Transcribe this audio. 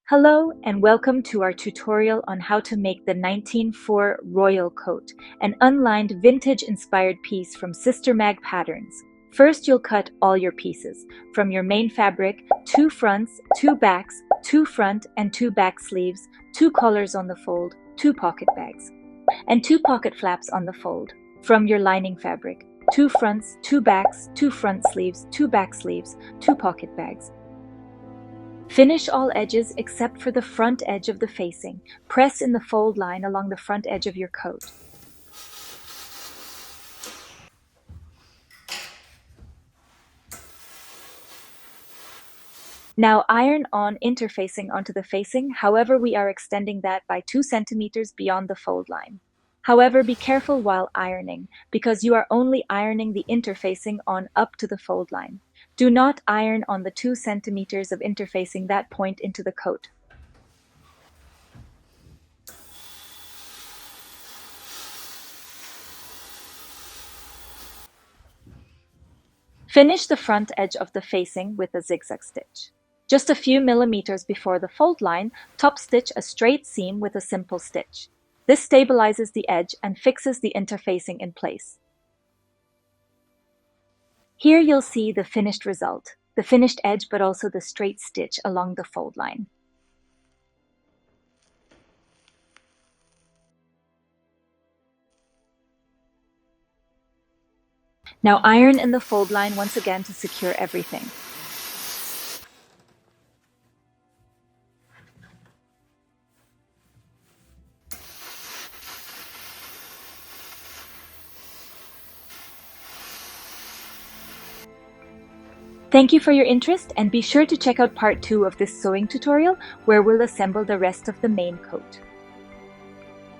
Hello and welcome to our tutorial on how to make the 1904 Royal Coat, an unlined vintage-inspired piece from sisterMAG patterns. First, you'll cut all your pieces. From your main fabric, 2 fronts, 2 backs, 2 front and 2 back sleeves, 2 collars on the fold, 2 pocket bags, and 2 pocket flaps on the fold. From your lining fabric, 2 fronts, 2 backs, 2 front sleeves, 2 back sleeves, 2 pocket bags. Finish all edges except for the front edge of the facing. Press in the fold line along the front edge of your coat. Now iron on interfacing onto the facing, however we are extending that by 2 centimeters beyond the fold line. However, be careful while ironing, because you are only ironing the interfacing on up to the fold line. Do not iron on the 2 centimeters of interfacing that point into the coat. Finish the front edge of the facing with a zigzag stitch. Just a few millimeters before the fold line, top stitch a straight seam with a simple stitch. This stabilizes the edge and fixes the interfacing in place. Here you'll see the finished result, the finished edge but also the straight stitch along the fold line. Now iron in the fold line once again to secure everything. Thank you for your interest, and be sure to check out part 2 of this sewing tutorial where we'll assemble the rest of the main coat.